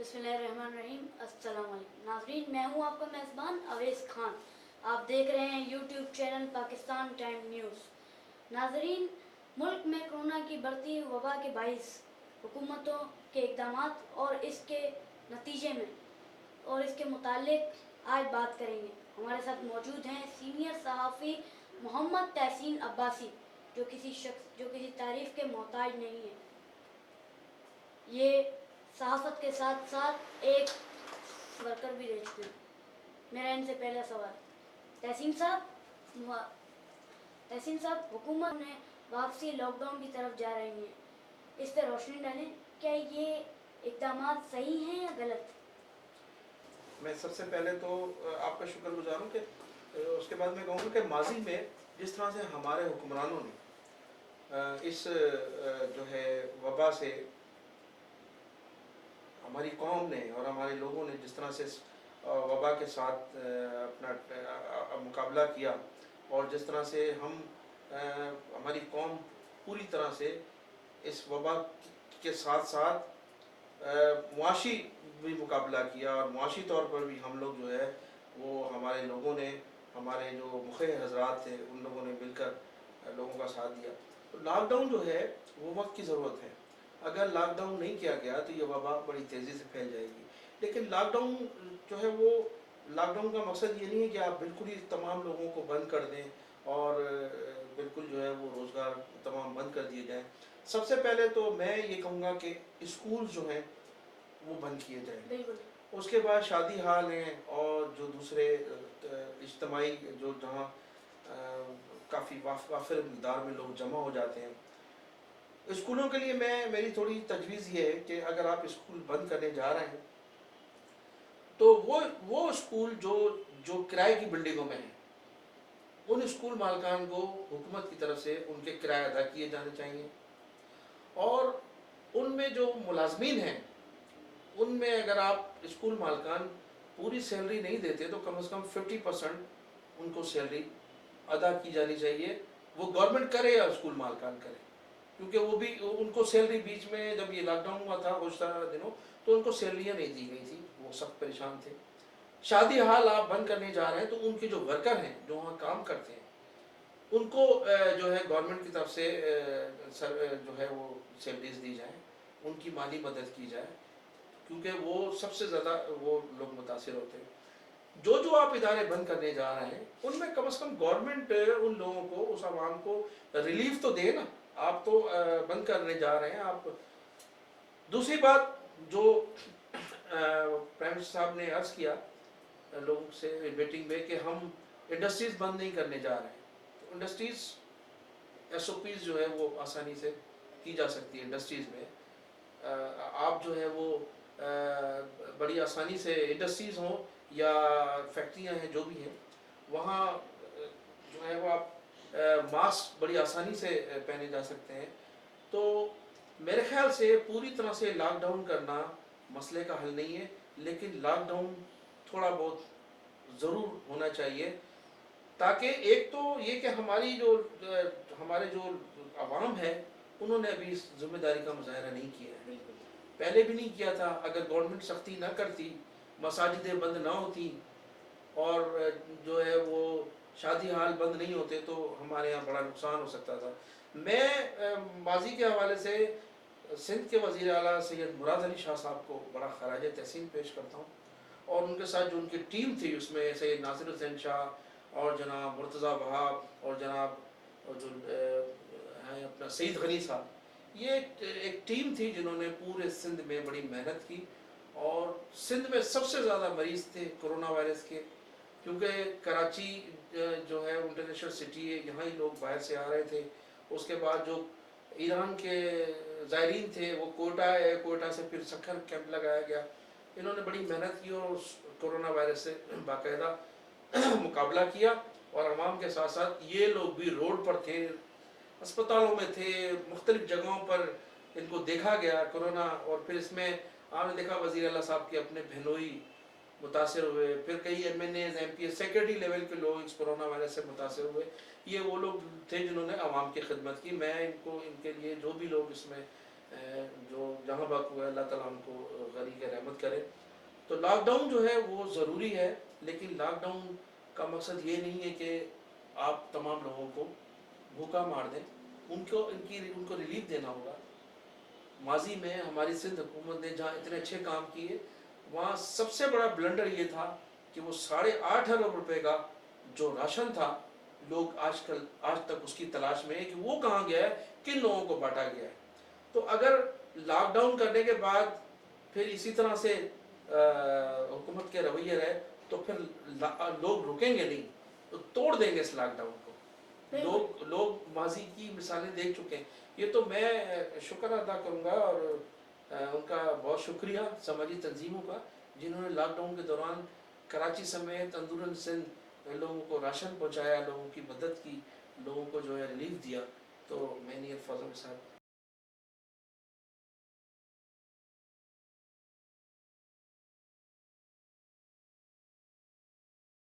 बिस्मिल्लाहिर्रहमानिर्रहीम। अस्सलाम वालेकुम नाज़रीन, मैं हूँ आपका मेज़बान अवैस खान। आप देख रहे हैं YouTube channel Pakistan time news. नाज़रीन, मुल्क में कोरोना की बढ़ती वबा के बाइस हुकूमतों के इक़दामात और इसके नतीजे में और इसके मुतालिक आज बात करेंगे। हमारे साथ मौजूद हैं सीनियर सहाफ़ी मोहम्मद तहसीन अब्बासी, जो किसी तारीफ़ के मोहताज नहीं है। ये सहाफ़त के साथ साथ एक वर्कर भी रह चुके हैं। मेरा इनसे पहला सवाल, तहसीन साहब, हुकूमत ने वापसी लॉकडाउन की तरफ जा रही है, इस पर रोशनी डालें। क्या ये इक़दामात सही हैं या गलत? मैं सबसे पहले तो आपका शुक्रगुजार हूँ कि उसके बाद मैं कहूँगा कि माजी में जिस तरह से हमारे हुक्मरानों ने इस जो है वबा से हमारी कौम ने और हमारे लोगों ने जिस तरह से वबा के साथ अपना मुकाबला किया और जिस तरह से हमारी कौम पूरी तरह से इस वबा के साथ साथ मुआशी भी मुकाबला किया और मुआशी तौर पर भी हम लोग जो है वो हमारे लोगों ने, हमारे जो मुखे हजरात थे उन लोगों ने मिलकर लोगों का साथ दिया। तो लॉकडाउन जो है वो वक्त की ज़रूरत है। अगर लॉकडाउन नहीं किया गया तो ये वबा बड़ी तेज़ी से फैल जाएगी। लेकिन लॉकडाउन जो है वो लॉकडाउन का मकसद ये नहीं है कि आप बिल्कुल ही तमाम लोगों को बंद कर दें और बिल्कुल जो है वो रोज़गार तमाम बंद कर दिए जाएँ। सबसे पहले तो मैं ये कहूँगा कि स्कूल जो हैं वो बंद किए जाएँ। उसके बाद शादी हाल हैं और जो दूसरे इज्तिमाई जो जहाँ काफ़ी वाफिर मिक़दार में लोग जमा हो जाते हैं, स्कूलों के लिए मेरी थोड़ी तजवीज़ ये है कि अगर आप स्कूल बंद करने जा रहे हैं तो वो स्कूल जो किराए की बिल्डिंगों में हैं, उन स्कूल मालिकान को हुकूमत की तरफ से उनके किराए अदा किए जाने चाहिए और उनमें जो मुलाजमीन हैं उनमें अगर आप स्कूल मालिकान पूरी सैलरी नहीं देते तो कम से कम 50% उनको सैलरी अदा की जानी चाहिए। वो गवर्नमेंट करे या स्कूल मालिकान करे, क्योंकि वो भी उनको सैलरी बीच में जब ये लॉकडाउन हुआ था कुछ दिनों तो उनको सैलरियाँ नहीं दी गई थी, वो सख्त परेशान थे। शादी हाल आप बंद करने जा रहे हैं तो उनके जो वर्कर हैं जो वहाँ काम करते हैं उनको जो है गवर्नमेंट की तरफ से जो है वो सैलरीज दी जाए, उनकी माली मदद की जाए, क्योंकि वो सबसे ज़्यादा वो लोग मुतासिर होते हैं। जो आप इदारे बंद करने जा रहे हैं उनमें कम से कम गवर्नमेंट उन लोगों को, उस आवाम को रिलीफ तो दे ना। आप तो बंद करने जा रहे हैं आप। दूसरी बात जो प्राइम मिनिस्टर साहब ने अर्ज़ किया लोगों से मीटिंग में कि हम इंडस्ट्रीज़ बंद नहीं करने जा रहे हैं, तो इंडस्ट्रीज़ SOPs जो है वो आसानी से की जा सकती है। इंडस्ट्रीज़ में आप जो है वो बड़ी आसानी से इंडस्ट्रीज़ हों या फैक्ट्रियां हैं जो भी हैं, वहाँ जो है वो आप मास्क बड़ी आसानी से पहने जा सकते हैं। तो मेरे ख्याल से पूरी तरह से लॉकडाउन करना मसले का हल नहीं है, लेकिन लॉकडाउन थोड़ा बहुत ज़रूर होना चाहिए, ताकि एक तो ये कि हमारे जो अवाम है उन्होंने अभी इस जिम्मेदारी का मुजाहरा नहीं किया है, पहले भी नहीं किया था। अगर गवर्नमेंट सख्ती ना करती, मसाजिदें बंद ना होती और जो है वो शादी हाल बंद नहीं होते तो हमारे यहाँ बड़ा नुकसान हो सकता था। मैं माजी के हवाले से सिंध के वज़ीर आला सैयद मुराद अली शाह साहब को बड़ा खराज तहसीन पेश करता हूँ और उनके साथ जो उनकी टीम थी उसमें सैयद नासिर हुसैन शाह और जनाब मुर्तज़ा वहाब और जनाब जो हैं अपना सईद गनी साहब, ये एक टीम थी जिन्होंने पूरे सिंध में बड़ी मेहनत की और सिंध में सबसे ज़्यादा मरीज़ थे कोरोना वायरस के, क्योंकि कराची जो है इंटरनेशनल सिटी है, यहाँ ही लोग बाहर से आ रहे थे। उसके बाद जो ईरान के ज़ायरीन थे वो कोयटा से फिर सक्खर कैंप लगाया गया। इन्होंने बड़ी मेहनत की और कोरोना वायरस से बाकायदा मुकाबला किया और आवाम के साथ साथ ये लोग भी रोड पर थे, अस्पतालों में थे, मुख्तलिफ जगहों पर इनको देखा गया कोरोना। और फिर इसमें आपने देखा वज़ीर आला साहब के अपने बहनोई मुतासर हुए, फिर कई MNAs MPs सेक्रेटरी लेवल के लोग इस कोरोना वायरस से मुतासर हुए। ये वो लोग थे जिन्होंने आवाम की खिदमत की। मैं इनके लिए जो भी लोग इसमें جو جہاں باق ہوئے اللہ تعالیٰ ان کو غریق رحمت کرے. تو لاک ڈاؤن جو ہے وہ ضروری ہے، لیکن لاک ڈاؤن کا مقصد یہ نہیں ہے کہ آپ تمام لوگوں کو بھوکا مار دیں. ان کو ریلیف دینا ہوگا. ماضی میں ہماری سندھ حکومت نے جہاں اتنے اچھے کام کیے، وہاں سب سے بڑا بلنڈر یہ تھا کہ وہ 8.5 ارب روپے کا جو راشن تھا، لوگ آج تک اس کی تلاش میں ہے کہ وہ کہاں گیا ہے، کن لوگوں کو بانٹا گیا ہے. تو اگر لاک ڈاؤن کرنے کے بعد پھر اسی طرح سے حکومت کے رویے رہے تو پھر لوگ رکیں گے نہیں، تو توڑ دیں گے اس لاک ڈاؤن کو. لوگ ماضی کی مثالیں دیکھ چکے ہیں. یہ تو میں شکر ادا کروں گا اور ان کا بہت شکریہ سماجی تنظیموں کا، جنہوں نے لاک ڈاؤن کے دوران کراچی سمیت اندرون سندھ لوگوں کو راشن پہنچایا، لوگوں کی مدد کی، لوگوں کو جو ہے ریلیف دیا. تو میں نہیں الفاظوں کے ساتھ